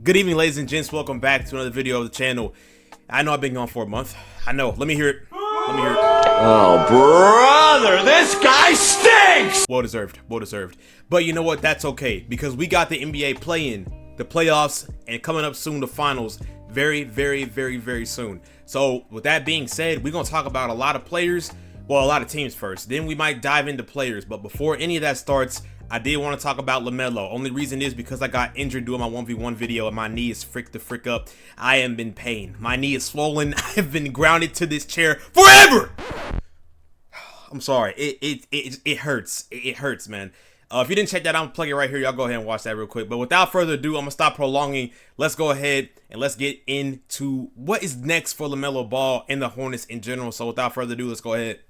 Good evening, ladies and gents. Welcome back to another video of the channel. I know I've been gone for a month. I know. Let me hear it. Let me hear it. Oh, brother, this guy stinks! Well deserved. Well deserved. But you know what? That's okay, because we got the NBA play-in, the playoffs, and coming up soon, the finals. Very soon. So with that being said, we're going to talk about a lot of players. Well, a lot of teams first. Then we might dive into players. But before any of that starts, I did want to talk about Lamelo. Only reason is because I got injured doing my 1v1 video and my knee is frick up. I am in pain. My knee is swollen. I have been grounded to this chair forever. I'm sorry. It hurts. It hurts, man. If you didn't check that out, I'm plugging it right here. Y'all go ahead and watch that real quick. But without further ado, I'm going to stop prolonging. Let's go ahead and let's get into what is next for Lamelo Ball and the Hornets in general. So without further ado, let's go ahead.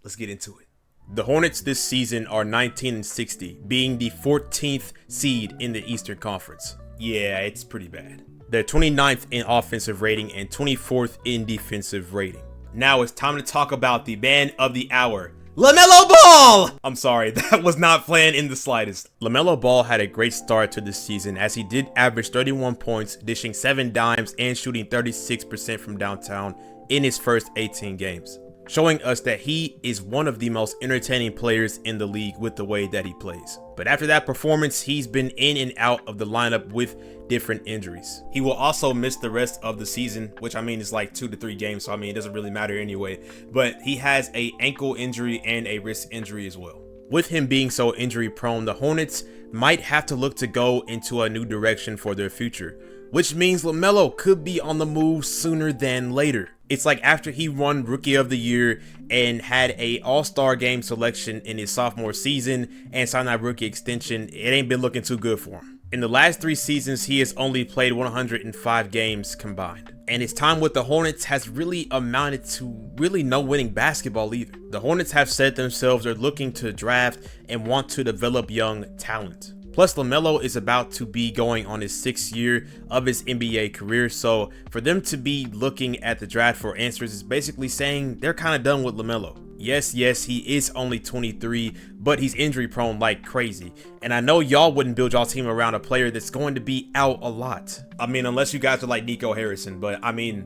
Let's get into it. The Hornets this season are 19-60, being the 14th seed in the Eastern Conference. Yeah, it's pretty bad. They're 29th in offensive rating and 24th in defensive rating. Now it's time to talk about the man of the hour, Lamelo Ball! I'm sorry, that was not planned in the slightest. Lamelo Ball had a great start to this season as he did average 31 points, dishing 7 dimes and shooting 36% from downtown in his first 18 games. Showing us that he is one of the most entertaining players in the league with the way that he plays. But after that performance, he's been in and out of the lineup with different injuries. He will also miss the rest of the season, which I mean is like 2 to 3 games, so I mean it doesn't really matter anyway. But he has an ankle injury and a wrist injury as well. With him being so injury prone, the Hornets might have to look to go into a new direction for their future, which means Lamelo could be on the move sooner than later. It's like after he won Rookie of the Year and had a All-Star game selection in his sophomore season and signed that rookie extension, it ain't been looking too good for him. In the last 3 seasons, he has only played 105 games combined. And his time with the Hornets has really amounted to really no winning basketball either. The Hornets have said themselves are looking to draft and want to develop young talent. Plus, Lamelo is about to be going on his 6th year of his NBA career, so for them to be looking at the draft for answers is basically saying they're kind of done with Lamelo. Yes, he is only 23, but he's injury prone like crazy. And I know y'all wouldn't build y'all team around a player that's going to be out a lot. I mean, unless you guys are like Nico Harrison, but I mean,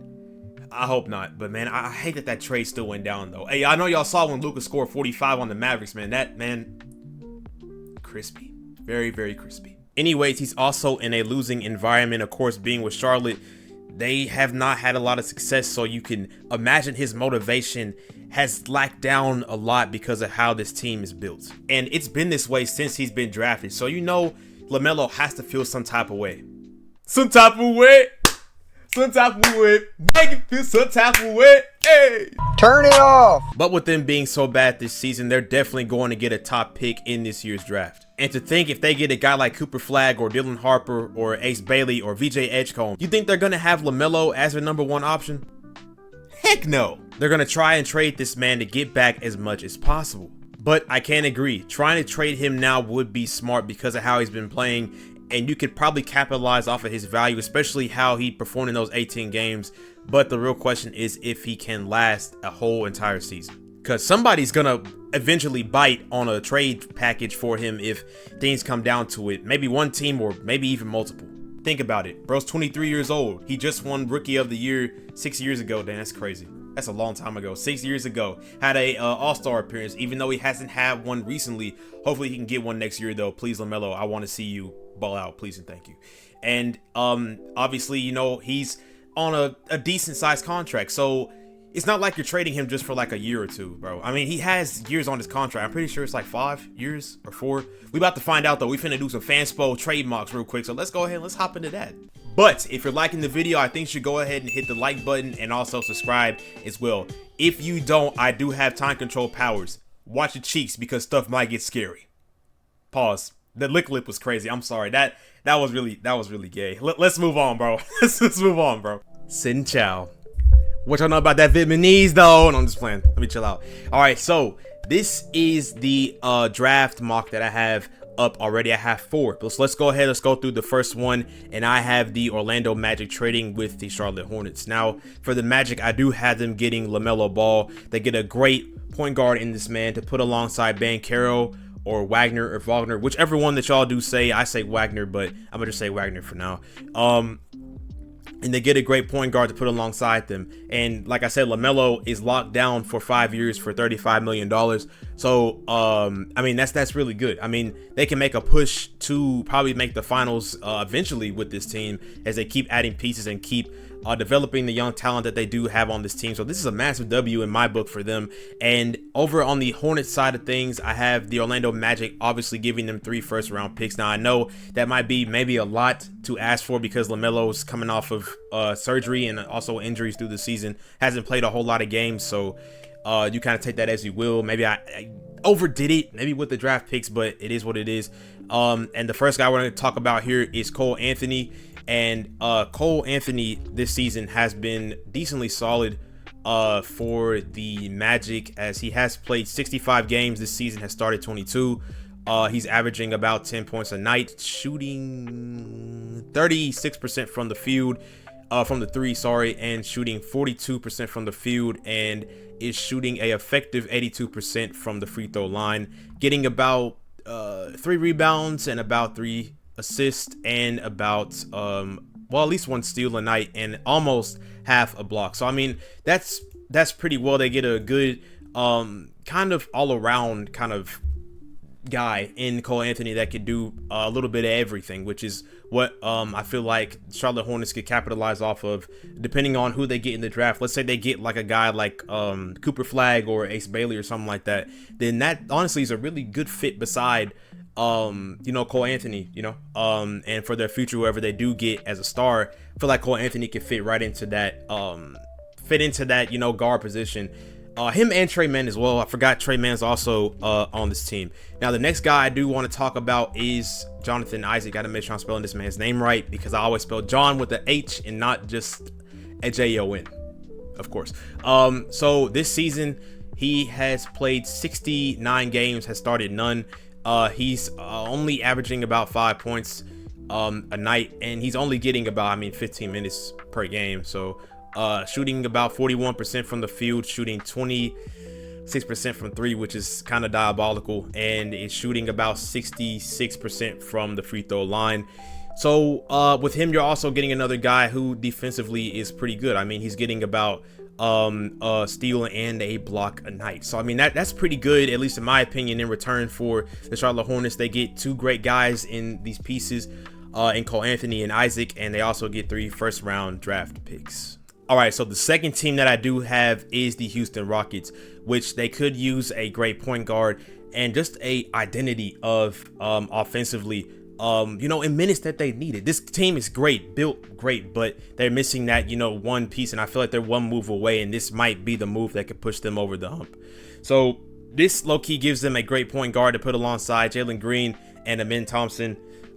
I hope not. But man, I hate that trade still went down though. Hey, I know y'all saw when Luka scored 45 on the Mavericks, man. That, man, crispy. Very crispy. Anyways, he's also in a losing environment. Of course, being with Charlotte, they have not had a lot of success, so you can imagine his motivation has lacked down a lot because of how this team is built. And it's been this way since he's been drafted, so you know Lamelo has to feel some type of way. Some type of way. Make it feel some type of way. Hey! Turn it off! But with them being so bad this season, they're definitely going to get a top pick in this year's draft. And to think if they get a guy like Cooper Flagg or Dylan Harper or Ace Bailey or VJ Edgecombe, you think they're going to have Lamelo as their #1 option? Heck no. They're going to try and trade this man to get back as much as possible. But I can't agree. Trying to trade him now would be smart because of how he's been playing, and you could probably capitalize off of his value, especially how he performed in those 18 games. But the real question is if he can last a whole entire season. Because somebody's going to eventually bite on a trade package for him if things come down to it. Maybe one team or maybe even multiple. Think about it. Bro's 23 years old. He just won Rookie of the Year 6 years ago. Damn, that's crazy. That's a long time ago. 6 years ago. Had a All-Star appearance, even though he hasn't had one recently. Hopefully he can get one next year, though. Please, Lamelo, I want to see you ball out. Please and thank you. And obviously, you know, he's on a decent-sized contract. So it's not like you're trading him just for like a year or 2, bro. I mean, he has years on his contract. I'm pretty sure it's like 5 years or 4. We about to find out though. We finna do some fanspo trade mocks real quick. So let's go ahead and let's hop into that. But if you're liking the video, I think you should go ahead and hit the like button and also subscribe as well. If you don't, I do have time control powers. Watch your cheeks because stuff might get scary. Pause. The lick lip was crazy. I'm sorry. That was really gay. Let's move on, bro. let's move on, bro. Sin Chow. What y'all know about that Vietnamese though? No, I'm just playing. Let me chill out. All right, so this is the draft mock that I have up already. I have 4. So let's go ahead. Let's go through the first one. And I have the Orlando Magic trading with the Charlotte Hornets. Now, for the Magic, I do have them getting Lamelo Ball. They get a great point guard in this man to put alongside Banchero or Wagner or Wagner, whichever one that y'all do say. I say Wagner, but I'm gonna just say Wagner for now. And they get a great point guard to put alongside them. And like I said, Lamelo is locked down for 5 years for $35 million. So, I mean, that's really good. I mean, they can make a push to probably make the finals eventually with this team as they keep adding pieces and keep developing the young talent that they do have on this team. So this is a massive W in my book for them. And over on the Hornets side of things, I have the Orlando Magic obviously giving them 3 first-round picks. Now, I know that might be maybe a lot to ask for because LaMelo's coming off of surgery and also injuries through the season. Hasn't played a whole lot of games, so you kind of take that as you will. Maybe I overdid it, maybe with the draft picks, but it is what it is. And the first guy we're going to talk about here is Cole Anthony. And Cole Anthony this season has been decently solid for the Magic, as he has played 65 games this season, has started 22. He's averaging about 10 points a night, shooting 36% from the field, from the three, and shooting 42% from the field, and is shooting a effective 82% from the free throw line, getting about 3 rebounds and about 3 assists and about at least 1 steal a night and almost half a block. So I mean, that's pretty well. They get a good kind of all around kind of guy in Cole Anthony that could do a little bit of everything, which is what I feel like Charlotte Hornets could capitalize off of, depending on who they get in the draft. Let's say they get like a guy like Cooper Flagg or Ace Bailey or something like that, then that honestly is a really good fit beside Cole Anthony, and for their future, whoever they do get as a star, I feel like Cole Anthony can fit right into that, guard position. Him and Trey Mann as well. I forgot Trey Mann's also on this team. Now, the next guy I do want to talk about is Jonathan Isaac. Got to make sure I'm spelling this man's name right, because I always spell John with the H and not just a Jon, of course. So this season, he has played 69 games, has started none. He's only averaging about 5 points a night, and he's only getting about 15 minutes per game. So shooting about 41% from the field, shooting 26% from 3, which is kind of diabolical, and is shooting about 66% from the free throw line. So with him, you're also getting another guy who defensively is pretty good. I mean, he's getting about steal and a block a night. So I mean, that's pretty good, at least in my opinion. In return for the Charlotte Hornets, they get 2 great guys in these pieces, in Cole Anthony and Isaac, and they also get 3 first-round draft picks. All right, so the second team that I do have is the Houston Rockets, which they could use a great point guard and just a identity of offensively, in minutes that they needed. This team is great, built great, but they're missing that, one piece, and I feel like they're one move away, and this might be the move that could push them over the hump. So this low-key gives them a great point guard to put alongside Jalen Green and Amin Thompson.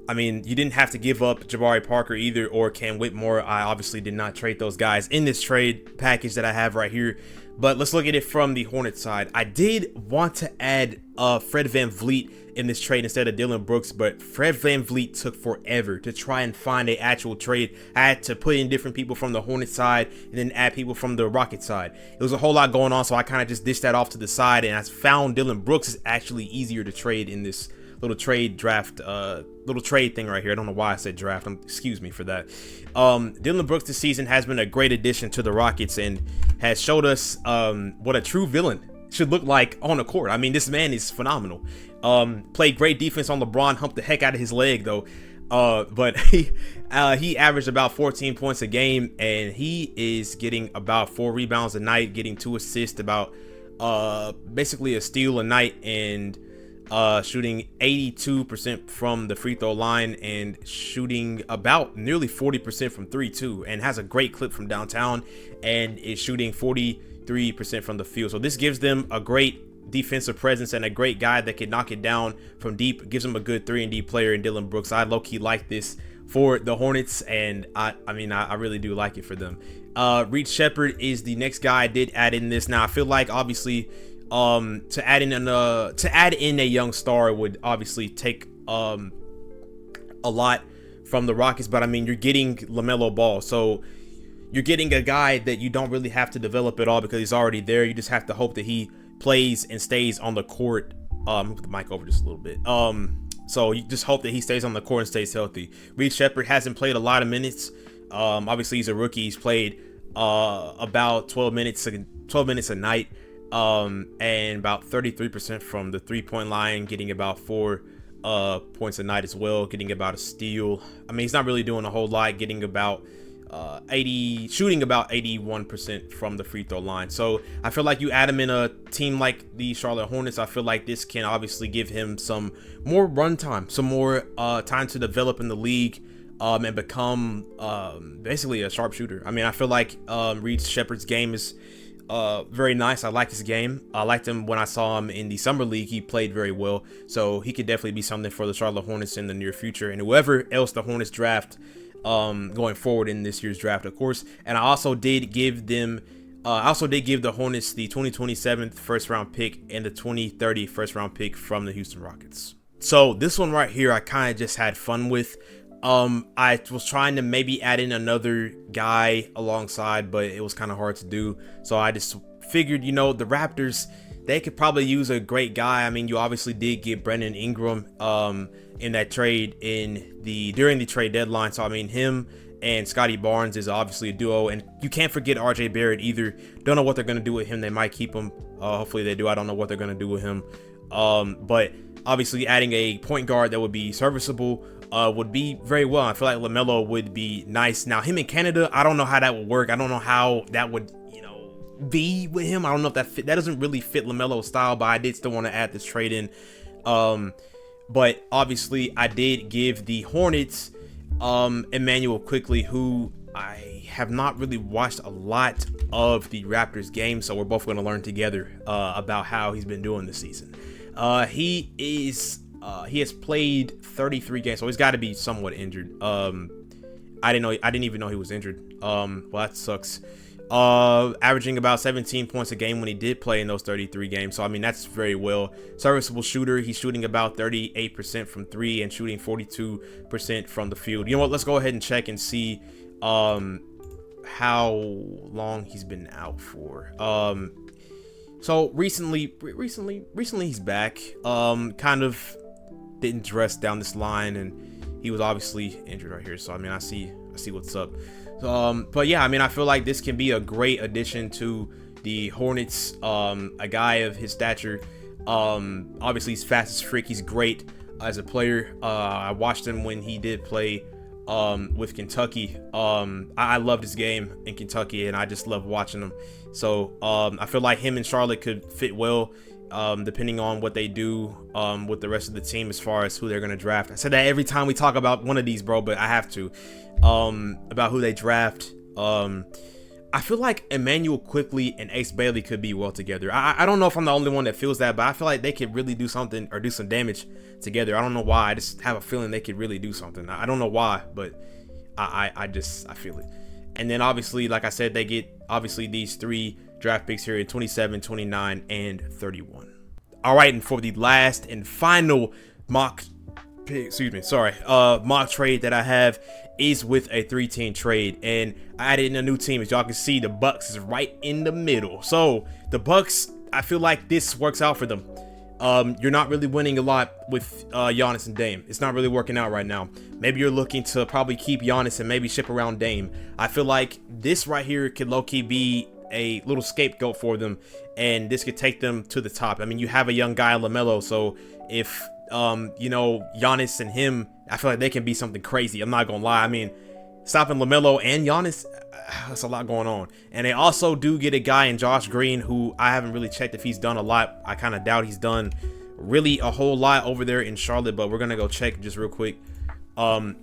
I mean, you didn't have to give up Jabari Parker either, or Cam Whitmore. I obviously did not trade those guys in this trade package that I have right here. But let's look at it from the Hornets side. I did want to add Fred VanVleet in this trade instead of Dillon Brooks, but Fred VanVleet took forever to try and find an actual trade. I had to put in different people from the Hornets side and then add people from the Rockets side. It was a whole lot going on, so I kind of just dished that off to the side, and I found Dillon Brooks is actually easier to trade in this little trade draft, little trade thing right here. I don't know why I said draft. Excuse me for that. Dillon Brooks this season has been a great addition to the Rockets and has showed us what a true villain should look like on the court. I mean, this man is phenomenal. Played great defense on LeBron, humped the heck out of his leg though. But he averaged about 14 points a game, and he is getting about 4 rebounds a night, getting 2 assists, about basically a steal a night, and shooting 82% from the free throw line and shooting about nearly 40% from 3 too, and has a great clip from downtown and is shooting 43% from the field. So this gives them a great defensive presence and a great guy that can knock it down from deep. Gives them a good 3-and-D player in Dillon Brooks. I low-key like this for the Hornets, and I really do like it for them. Reed Shepherd is the next guy I did add in this. Now I feel like obviously to add in a young star would obviously take a lot from the Rockets, but I mean, you're getting Lamelo Ball, so you're getting a guy that you don't really have to develop at all because he's already there. You just have to hope that he plays and stays on the court Move the mic over just a little bit. So you just hope that he stays on the court and stays healthy. Reed Sheppard hasn't played a lot of minutes. Obviously he's a rookie. He's played about 12 minutes a night, and about 33% from the 3-point line, getting about 4 points a night as well, getting about a steal. I mean, he's not really doing a whole lot, getting about shooting about 81% from the free throw line. So I feel like you add him in a team like the Charlotte Hornets, I feel like this can obviously give him some more run time, some more time to develop in the league, and become basically a sharpshooter. I mean, I feel like Reed Sheppard's game is very nice. I like his game. I liked him when I saw him in the summer league. He played very well, so he could definitely be something for the Charlotte Hornets in the near future, and whoever else the Hornets draft going forward in this year's draft, of course. And I also did give them the Hornets the 2027 first round pick and the 2030 first round pick from the Houston Rockets. So this one right here I kind of just had fun with. I was trying to maybe add in another guy alongside, but it was kind of hard to do. So I just figured, you know, the Raptors, they could probably use a great guy. I mean, you obviously did get Brandon Ingram in that trade during the trade deadline. So I mean, him and Scotty Barnes is obviously a duo, and you can't forget RJ Barrett either. Don't know what they're gonna do with him. They might keep him. Hopefully they do. I don't know what they're gonna do with him. But obviously adding a point guard that would be serviceable would be very well. I feel like Lamelo would be nice. Now him in Canada, I don't know how that would work. I don't know how that would, you know, be with him. I don't know if that doesn't really fit Lamelo's style, but I did still want to add this trade in. But obviously I did give the Hornets Emmanuel Quickly, who I have not really watched a lot of the Raptors game, so we're both going to learn together about how he's been doing this season. He has played 33 games, so he's got to be somewhat injured. I didn't even know he was injured. Well, that sucks. Averaging about 17 points a game when he did play in those 33 games. So I mean, that's very well. Serviceable shooter. He's shooting about 38% from 3 and shooting 42% from the field. You know what? Let's go ahead and check and see how long he's been out for. So recently he's back. Kind of didn't dress down this line, and he was obviously injured right here. So I mean, I see what's up. But yeah, I mean, I feel like this can be a great addition to the Hornets. A guy of his stature. Obviously he's fast as freak. He's great as a player. I watched him when he did play with Kentucky. I loved his game in Kentucky, and I just love watching him. So I feel like him and Charlotte could fit well, depending on what they do with the rest of the team as far as who they're going to draft. I said that every time we talk about one of these, bro, but I have to. About who they draft. I feel like Emmanuel Quickly and Ace Bailey could be well together. I don't know if I'm the only one that feels that, but I feel like they could really do something or do some damage together. I don't know why. I just have a feeling they could really do something. I don't know why, but I feel it. And then obviously, like I said, they get obviously these 3 draft picks here in 27, 29, and 31. All right, and for the last and final mock trade that I have is with a 3-team trade, and I added in a new team. As y'all can see, the Bucks is right in the middle. So the Bucks, I feel like this works out for them. You're not really winning a lot with Giannis and Dame. It's not really working out right now. Maybe you're looking to probably keep Giannis and maybe ship around Dame. I feel like this right here could low-key be a little scapegoat for them, and this could take them to the top. I mean, you have a young guy, LaMelo, so if you know, Giannis and him, I feel like they can be something crazy. I'm not gonna lie. I mean, stopping LaMelo and Giannis, that's a lot going on. And they also do get a guy in Josh Green, who I haven't really checked if he's done a lot. I kind of doubt he's done really a whole lot over there in Charlotte, but we're gonna go check just real quick,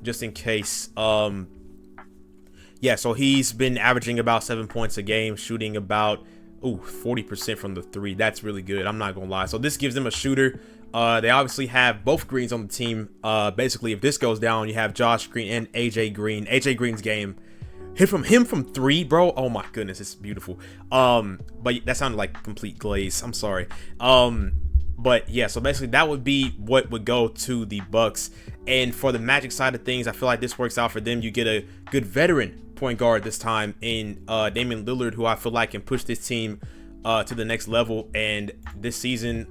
just in case. Yeah, so he's been averaging about 7 points a game, shooting about 40% from the 3. That's really good. I'm not gonna lie. So this gives them a shooter. They obviously have both Greens on the team. Basically, if this goes down, you have Josh Green and AJ Green. AJ Green's game, hit from him from 3, bro. Oh my goodness, it's beautiful. But that sounded like complete glaze. I'm sorry. But yeah, so basically that would be what would go to the Bucks. And for the Magic side of things, I feel like this works out for them. You get a good veteran point guard this time in Damian Lillard, who I feel like can push this team to the next level. And this season,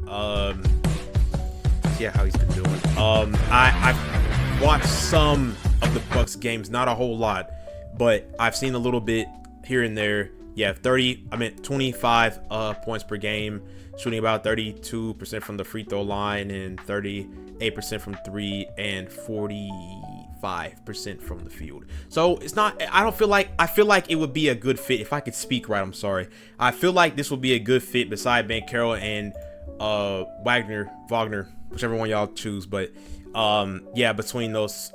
yeah, how he's been doing. I've watched some of the Bucks games, not a whole lot, but I've seen a little bit here and there. Yeah, 25 points per game, shooting about 32% from the free throw line and 38% from three and 45% from the field. So it's not, I feel like it would be a good fit. If I could speak right, I'm sorry. I feel like this would be a good fit beside Banchero and Wagner, whichever one y'all choose. But yeah, between those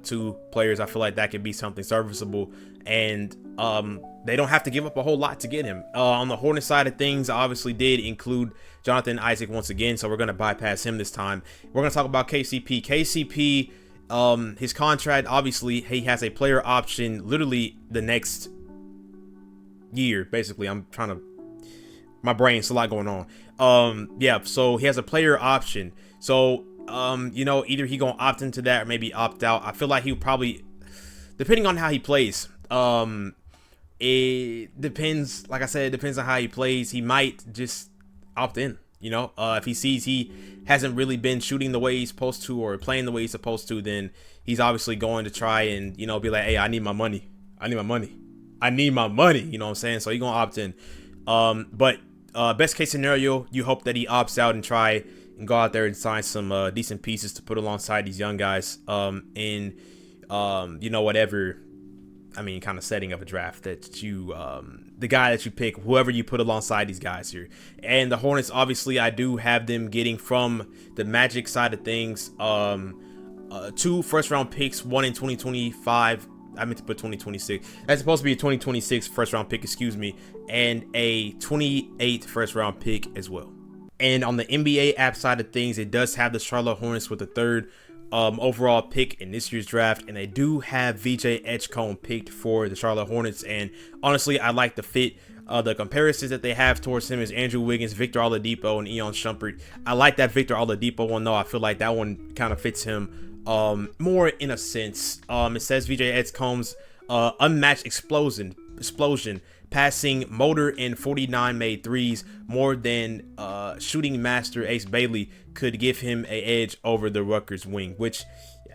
two players, I feel like that could be something serviceable. And they don't have to give up a whole lot to get him. On the Hornets side of things, I obviously did include Jonathan Isaac once again, so we're going to bypass him this time. We're going to talk about KCP. KCP, his contract, obviously, he has a player option literally the next year, basically. My brain's a lot going on. Yeah, so he has a player option. So, you know, either he going to opt into that or maybe opt out. I feel like he would probably, depending on how he plays, it depends. Like I said, it depends on how he plays. He might just opt in, you know. If he sees he hasn't really been shooting the way he's supposed to or playing the way he's supposed to, then he's obviously going to try and, you know, be like, hey, I need my money. You know what I'm saying? So he's gonna opt in. But best case scenario, you hope that he opts out and try and go out there and sign some decent pieces to put alongside these young guys in you know, whatever, I mean, kind of setting of a draft that you, the guy that you pick, whoever you put alongside these guys here. And the Hornets, obviously, I do have them getting from the Magic side of things, 2 first-round picks, one in 2025. I meant to put 2026. That's supposed to be a 2026 first-round pick, excuse me, and a 28th first-round pick as well. And on the NBA app side of things, it does have the Charlotte Hornets with the 3rd overall pick in this year's draft, and they do have VJ Edgecombe picked for the Charlotte Hornets. And honestly, I like the fit. The comparisons that they have towards him is Andrew Wiggins, Victor Oladipo, and Ion Shumpert. I like that Victor Oladipo one though. I feel like that one kind of fits him more in a sense. It says VJ Edgecombe's unmatched explosion, passing motor, and 49 made threes, more than shooting master Ace Bailey could give him an edge over the Rutgers wing, which,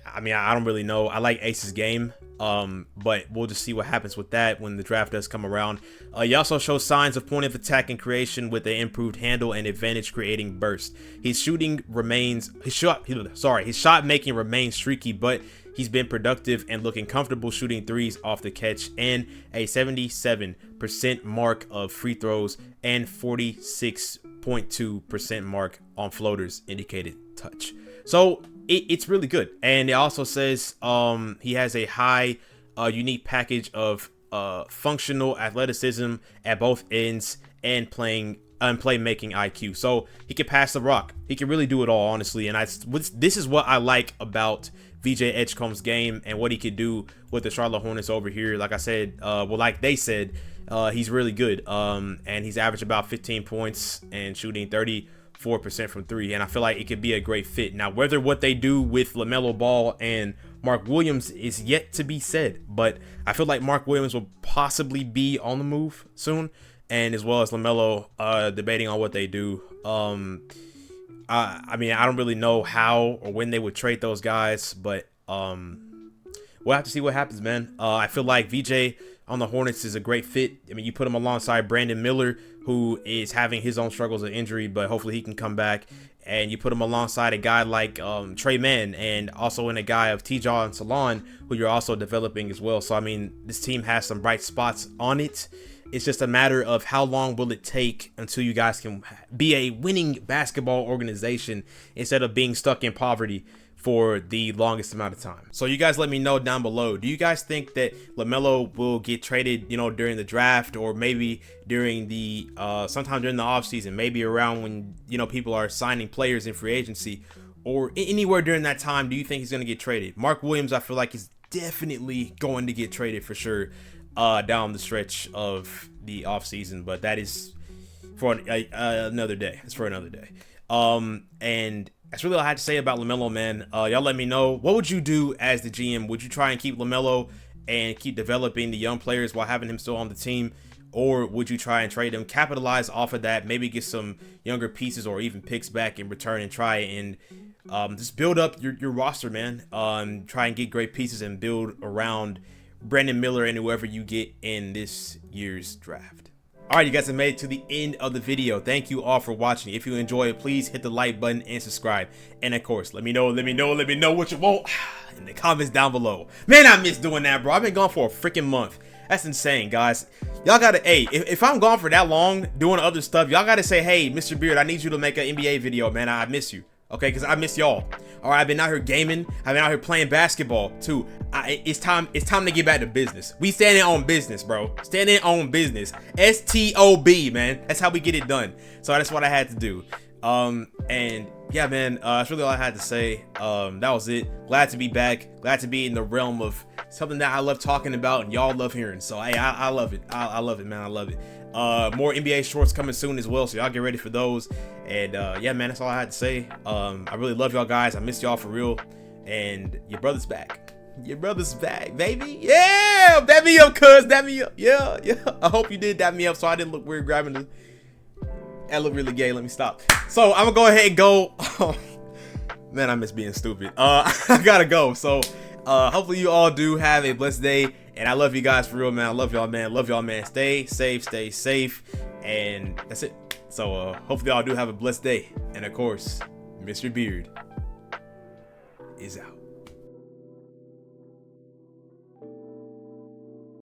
I mean, I don't really know. I like Ace's game, but we'll just see what happens with that when the draft does come around. He also shows signs of point of attack and creation with an improved handle and advantage creating burst. His shot making remains streaky, but he's been productive and looking comfortable shooting threes off the catch, and a 77% mark of free throws and 46.2% mark on floaters indicated touch. So it's really good. And it also says he has a high unique package of functional athleticism at both ends and playmaking IQ. So he can pass the rock. He can really do it all, honestly. And this is what I like about VJ Edgecombe's game and what he could do with the Charlotte Hornets over here. Like I said, well, like they said, he's really good. And he's averaged about 15 points and shooting 34% from 3. And I feel like it could be a great fit. Now, whether what they do with Lamelo Ball and Mark Williams is yet to be said, but I feel like Mark Williams will possibly be on the move soon, and as well as Lamelo debating on what they do. I mean, I don't really know how or when they would trade those guys, but we'll have to see what happens, man. I feel like VJ on the Hornets is a great fit. I mean, you put him alongside Brandon Miller, who is having his own struggles of injury, but hopefully he can come back. And you put him alongside a guy like Trey Mann, and also in a guy of T-Jaw and Salon, who you're also developing as well. So, I mean, this team has some bright spots on it. It's just a matter of how long will it take until you guys can be a winning basketball organization instead of being stuck in poverty for the longest amount of time. So you guys let me know down below. Do you guys think that Lamelo will get traded, you know, during the draft, or maybe during the sometime during the offseason, maybe around when, you know, people are signing players in free agency, or anywhere during that time? Do you think he's going to get traded? Mark Williams, I feel like, is definitely going to get traded for sure down the stretch of the offseason, but that is for another day. It's for another day. And that's really all I had to say about Lamelo, man. Y'all let me know. What would you do as the GM? Would you try and keep Lamelo and keep developing the young players while having him still on the team? or would you try and trade them, capitalize off of that, maybe get some younger pieces or even picks back in return and try and just build up your roster, man. Try and get great pieces and build around Brandon Miller and whoever you get in this year's draft. All right, you guys have made it to the end of the video. Thank you all for watching. If you enjoy it, please hit the like button and subscribe. And of course, let me know what you want in the comments down below. Man, I miss doing that, bro. I've been gone for a freaking month. That's insane, guys. Y'all gotta, hey, if I'm gone for that long doing other stuff, y'all gotta say, hey, Mr. Beard, I need you to make an NBA video, man. I miss you. Okay, because I miss y'all. All right, I've been out here gaming. I've been out here playing basketball too. It's time to get back to business. We standing on business, bro. Standing on business. STOB, man. That's how we get it done. So that's what I had to do. And yeah, man, that's really all I had to say. That was it. Glad to be back. Glad to be in the realm of something that I love talking about and y'all love hearing. So hey, I love it. I love it, man. I love it. More NBA shorts coming soon as well, so y'all get ready for those. And yeah, man, that's all I had to say. I really love y'all guys. I miss y'all for real. And your brother's back. Your brother's back, baby. Yeah, dap me up, cuz. Dap me up. Yeah. I hope you did dap me up so I didn't look weird grabbing the. That looked really gay. Let me stop. So I'm gonna go ahead and go. Man, I miss being stupid. I gotta go. So hopefully you all do have a blessed day. And I love you guys for real, man. I love y'all, man. Love y'all, man. Stay safe. And that's it. So hopefully y'all do have a blessed day. And of course, Mr. Beard is out.